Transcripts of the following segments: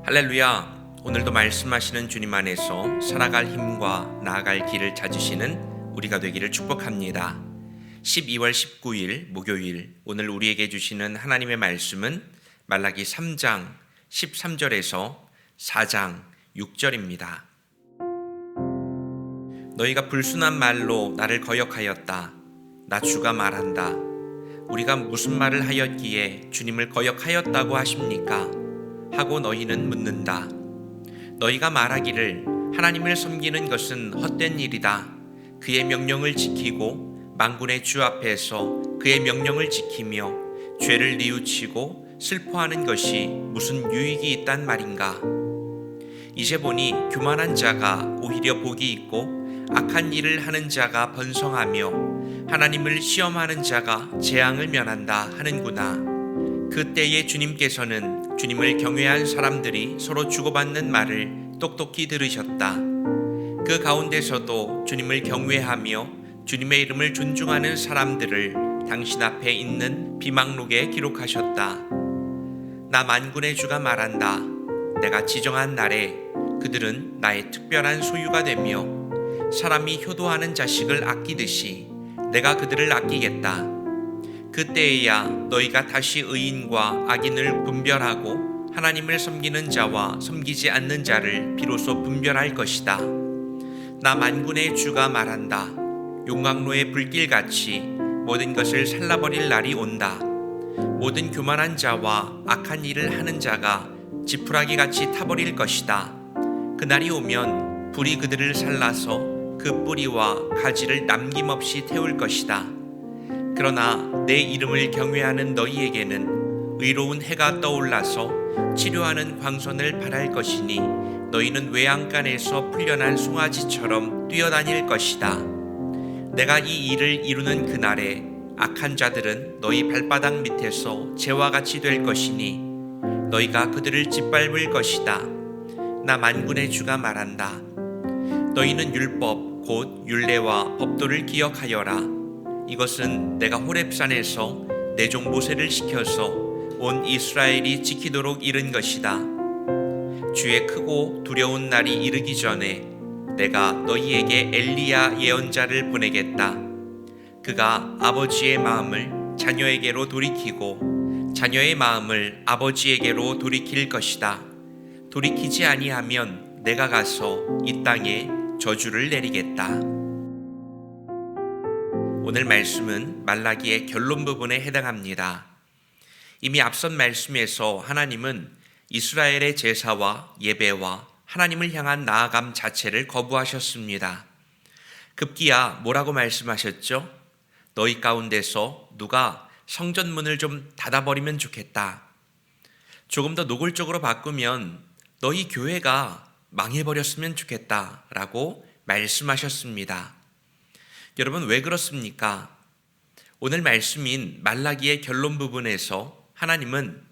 할렐루야. 오늘도 말씀하시는 주님 안에서 살아갈 힘과 나아갈 길을 찾으시는 우리가 되기를 축복합니다. 12월 19일 목요일, 오늘 우리에게 주시는 하나님의 말씀은 말라기 3장 13절에서 4장 6절입니다. 너희가 불순한 말로 나를 거역하였다. 나 주가 말한다. 우리가 무슨 말을 하였기에 주님을 거역하였다고 하십니까? 하고 너희는 묻는다. 너희가 말하기를 하나님을 섬기는 것은 헛된 일이다. 그의 명령을 지키고 만군의 주 앞에서 그의 명령을 지키며 죄를 뉘우치고 슬퍼하는 것이 무슨 유익이 있단 말인가? 이제 보니 교만한 자가 오히려 복이 있고 악한 일을 하는 자가 번성하며 하나님을 시험하는 자가 재앙을 면한다 하는구나. 그때에 주님께서는 주님을 경외한 사람들이 서로 주고받는 말을 똑똑히 들으셨다. 그 가운데서도 주님을 경외하며 주님의 이름을 존중하는 사람들을 당신 앞에 있는 비망록에 기록하셨다. 나 만군의 주가 말한다. 내가 지정한 날에 그들은 나의 특별한 소유가 되며 사람이 효도하는 자식을 아끼듯이 내가 그들을 아끼겠다. 그때에야 너희가 다시 의인과 악인을 분별하고 하나님을 섬기는 자와 섬기지 않는 자를 비로소 분별할 것이다. 나 만군의 주가 말한다. 용광로의 불길같이 모든 것을 살라버릴 날이 온다. 모든 교만한 자와 악한 일을 하는 자가 지푸라기같이 타버릴 것이다. 그날이 오면 불이 그들을 살라서 그 뿌리와 가지를 남김없이 태울 것이다. 그러나 내 이름을 경외하는 너희에게는 의로운 해가 떠올라서 치료하는 광선을 발할 것이니 너희는 외양간에서 풀려난 송아지처럼 뛰어다닐 것이다. 내가 이 일을 이루는 그날에 악한 자들은 너희 발바닥 밑에서 재와 같이 될 것이니 너희가 그들을 짓밟을 것이다. 나 만군의 주가 말한다. 너희는 율법 곧 율례와 법도를 기억하여라. 이것은 내가 호렙산에서 내 종 모세를 시켜서 온 이스라엘이 지키도록 이른 것이다. 주의 크고 두려운 날이 이르기 전에 내가 너희에게 엘리야 예언자를 보내겠다. 그가 아버지의 마음을 자녀에게로 돌이키고 자녀의 마음을 아버지에게로 돌이킬 것이다. 돌이키지 아니하면 내가 가서 이 땅에 저주를 내리겠다. 오늘 말씀은 말라기의 결론 부분에 해당합니다. 이미 앞선 말씀에서 하나님은 이스라엘의 제사와 예배와 하나님을 향한 나아감 자체를 거부하셨습니다. 급기야 뭐라고 말씀하셨죠? 너희 가운데서 누가 성전문을 좀 닫아버리면 좋겠다. 조금 더 노골적으로 바꾸면 너희 교회가 망해버렸으면 좋겠다 라고 말씀하셨습니다. 여러분, 왜 그렇습니까? 오늘 말씀인 말라기의 결론 부분에서 하나님은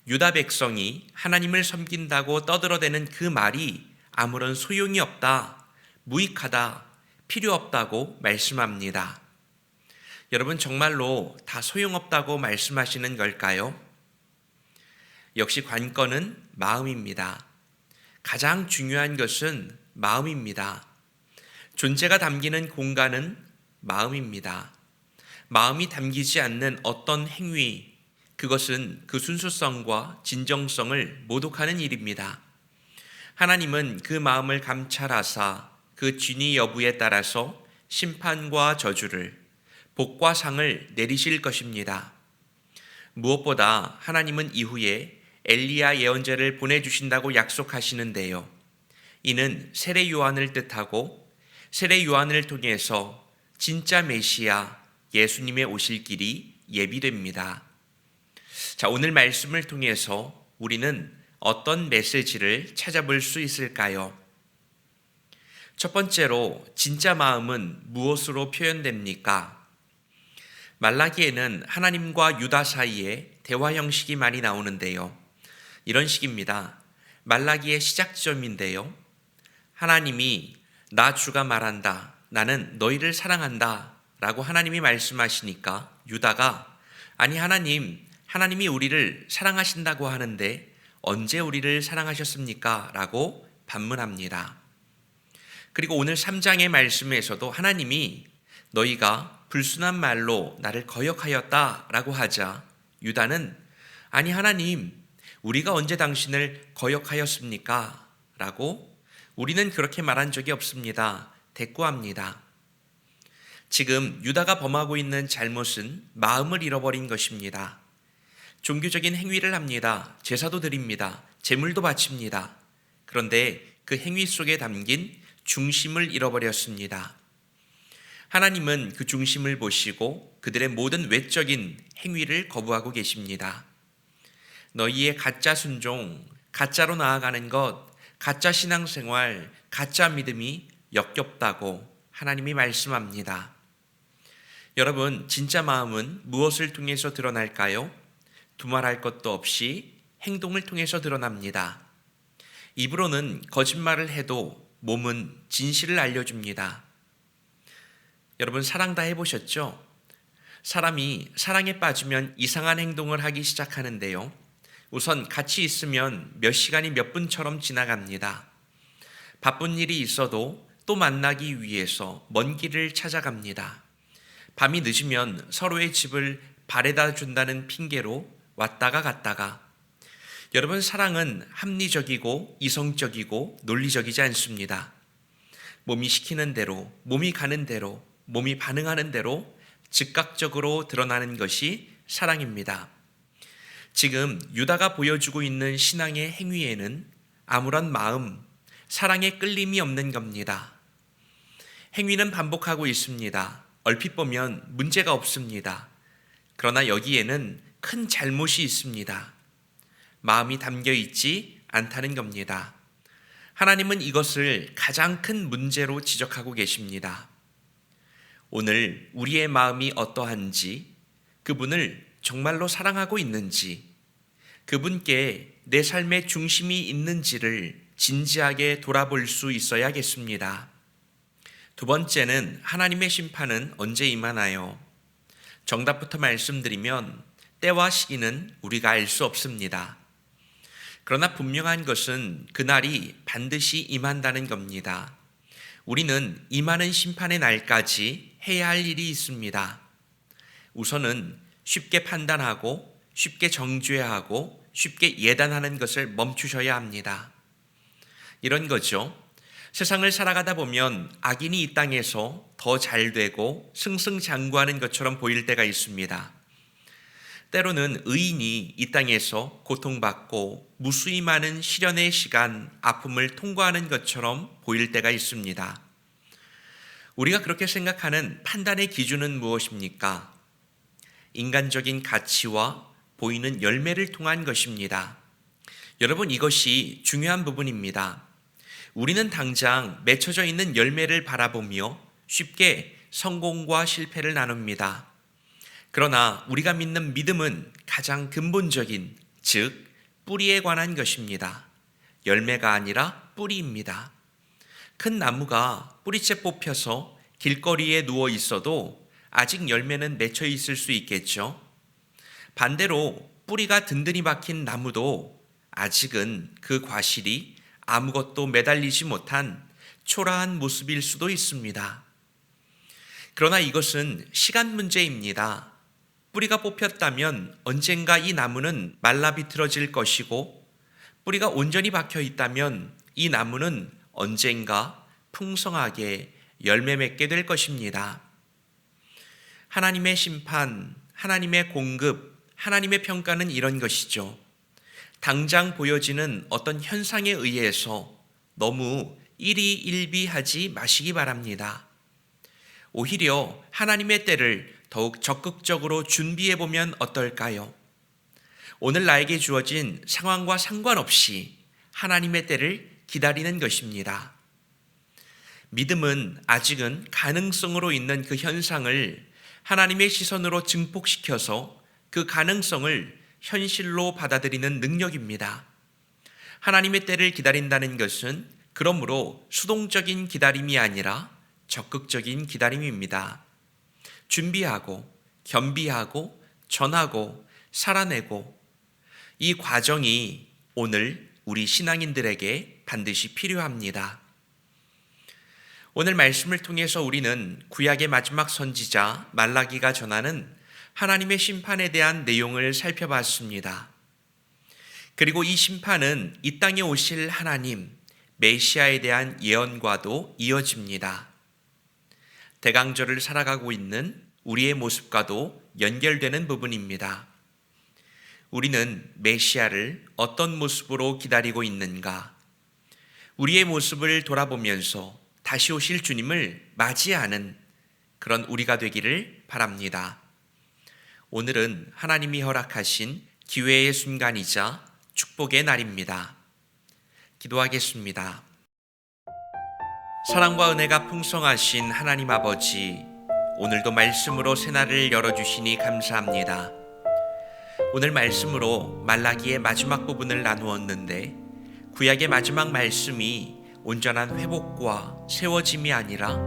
유다 백성이 하나님을 섬긴다고 떠들어대는 그 말이 아무런 소용이 없다, 무익하다, 필요 없다고 말씀합니다. 여러분, 정말로 다 소용없다고 말씀하시는 걸까요? 역시 관건은 마음입니다. 가장 중요한 것은 마음입니다. 존재가 담기는 공간은 마음입니다. 마음이 담기지 않는 어떤 행위, 그것은 그 순수성과 진정성을 모독하는 일입니다. 하나님은 그 마음을 감찰하사 그 진위 여부에 따라서 심판과 저주를, 복과 상을 내리실 것입니다. 무엇보다 하나님은 이후에 엘리야 예언자를 보내주신다고 약속하시는데요. 이는 세례 요한을 뜻하고 세례 요한을 통해서 진짜 메시아 예수님의 오실 길이 예비됩니다. 자, 오늘 말씀을 통해서 우리는 어떤 메시지를 찾아볼 수 있을까요? 첫 번째로, 진짜 마음은 무엇으로 표현됩니까? 말라기에는 하나님과 유다 사이에 대화 형식이 많이 나오는데요. 이런 식입니다. 말라기의 시작점인데요. 하나님이 나 주가 말한다. 나는 너희를 사랑한다 라고 하나님이 말씀하시니까 유다가 아니 하나님이 우리를 사랑하신다고 하는데 언제 우리를 사랑하셨습니까? 라고 반문합니다. 그리고 오늘 3장의 말씀에서도 하나님이 너희가 불순한 말로 나를 거역하였다 라고 하자 유다는 아니 하나님 우리가 언제 당신을 거역하였습니까? 라고 우리는 그렇게 말한 적이 없습니다. 대꾸합니다. 지금 유다가 범하고 있는 잘못은 마음을 잃어버린 것입니다. 종교적인 행위를 합니다. 제사도 드립니다. 제물도 바칩니다. 그런데 그 행위 속에 담긴 중심을 잃어버렸습니다. 하나님은 그 중심을 보시고 그들의 모든 외적인 행위를 거부하고 계십니다. 너희의 가짜 순종, 가짜로 나아가는 것, 가짜 신앙생활, 가짜 믿음이 역겹다고 하나님이 말씀합니다. 여러분, 진짜 마음은 무엇을 통해서 드러날까요? 두말할 것도 없이 행동을 통해서 드러납니다. 입으로는 거짓말을 해도 몸은 진실을 알려줍니다. 여러분, 사랑 다 해보셨죠? 사람이 사랑에 빠지면 이상한 행동을 하기 시작하는데요. 우선 같이 있으면 몇 시간이 몇 분처럼 지나갑니다. 바쁜 일이 있어도 또 만나기 위해서 먼 길을 찾아갑니다. 밤이 늦으면 서로의 집을 바래다 준다는 핑계로 왔다가 갔다가. 여러분, 사랑은 합리적이고 이성적이고 논리적이지 않습니다. 몸이 시키는 대로, 몸이 가는 대로, 몸이 반응하는 대로 즉각적으로 드러나는 것이 사랑입니다. 지금 유다가 보여주고 있는 신앙의 행위에는 아무런 마음, 사랑의 끌림이 없는 겁니다. 행위는 반복하고 있습니다. 얼핏 보면 문제가 없습니다. 그러나 여기에는 큰 잘못이 있습니다. 마음이 담겨 있지 않다는 겁니다. 하나님은 이것을 가장 큰 문제로 지적하고 계십니다. 오늘 우리의 마음이 어떠한지, 그분을 정말로 사랑하고 있는지, 그분께 내 삶의 중심이 있는지를 진지하게 돌아볼 수 있어야겠습니다. 두 번째는 하나님의 심판은 언제 임하나요? 정답부터 말씀드리면 때와 시기는 우리가 알 수 없습니다. 그러나 분명한 것은 그날이 반드시 임한다는 겁니다. 우리는 임하는 심판의 날까지 해야 할 일이 있습니다. 우선은 쉽게 판단하고 쉽게 정죄하고 쉽게 예단하는 것을 멈추셔야 합니다. 이런 거죠. 세상을 살아가다 보면 악인이 이 땅에서 더 잘되고 승승장구하는 것처럼 보일 때가 있습니다. 때로는 의인이 이 땅에서 고통받고 무수히 많은 시련의 시간, 아픔을 통과하는 것처럼 보일 때가 있습니다. 우리가 그렇게 생각하는 판단의 기준은 무엇입니까? 인간적인 가치와 보이는 열매를 통한 것입니다. 여러분, 이것이 중요한 부분입니다. 우리는 당장 맺혀져 있는 열매를 바라보며 쉽게 성공과 실패를 나눕니다. 그러나 우리가 믿는 믿음은 가장 근본적인, 즉 뿌리에 관한 것입니다. 열매가 아니라 뿌리입니다. 큰 나무가 뿌리째 뽑혀서 길거리에 누워 있어도 아직 열매는 맺혀 있을 수 있겠죠. 반대로 뿌리가 든든히 박힌 나무도 아직은 그 과실이 아무것도 매달리지 못한 초라한 모습일 수도 있습니다. 그러나 이것은 시간 문제입니다. 뿌리가 뽑혔다면 언젠가 이 나무는 말라 비틀어질 것이고, 뿌리가 온전히 박혀 있다면 이 나무는 언젠가 풍성하게 열매 맺게 될 것입니다. 하나님의 심판, 하나님의 공급, 하나님의 평가는 이런 것이죠. 당장 보여지는 어떤 현상에 의해서 너무 일희일비하지 마시기 바랍니다. 오히려 하나님의 때를 더욱 적극적으로 준비해보면 어떨까요? 오늘 나에게 주어진 상황과 상관없이 하나님의 때를 기다리는 것입니다. 믿음은 아직은 가능성으로 있는 그 현상을 하나님의 시선으로 증폭시켜서 그 가능성을 현실로 받아들이는 능력입니다. 하나님의 때를 기다린다는 것은 그러므로 수동적인 기다림이 아니라 적극적인 기다림입니다. 준비하고 겸비하고 전하고 살아내고, 이 과정이 오늘 우리 신앙인들에게 반드시 필요합니다. 오늘 말씀을 통해서 우리는 구약의 마지막 선지자 말라기가 전하는 하나님의 심판에 대한 내용을 살펴봤습니다. 그리고 이 심판은 이 땅에 오실 하나님, 메시아에 대한 예언과도 이어집니다. 대강절을 살아가고 있는 우리의 모습과도 연결되는 부분입니다. 우리는 메시아를 어떤 모습으로 기다리고 있는가? 우리의 모습을 돌아보면서 다시 오실 주님을 맞이하는 그런 우리가 되기를 바랍니다. 오늘은 하나님이 허락하신 기회의 순간이자 축복의 날입니다. 기도하겠습니다. 사랑과 은혜가 풍성하신 하나님 아버지, 오늘도 말씀으로 새날을 열어주시니 감사합니다. 오늘 말씀으로 말라기의 마지막 부분을 나누었는데 구약의 마지막 말씀이 온전한 회복과 세워짐이 아니라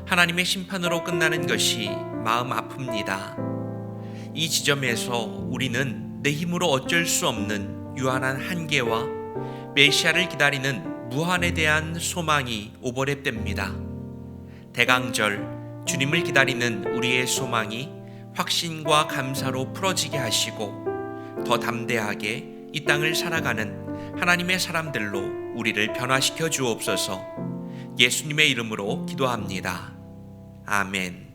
하나님의 심판으로 끝나는 것이 마음 아픕니다. 이 지점에서 우리는 내 힘으로 어쩔 수 없는 유한한 한계와 메시아를 기다리는 무한에 대한 소망이 오버랩됩니다. 대강절 주님을 기다리는 우리의 소망이 확신과 감사로 풀어지게 하시고 더 담대하게 이 땅을 살아가는 하나님의 사람들로 우리를 변화시켜 주옵소서. 예수님의 이름으로 기도합니다. 아멘.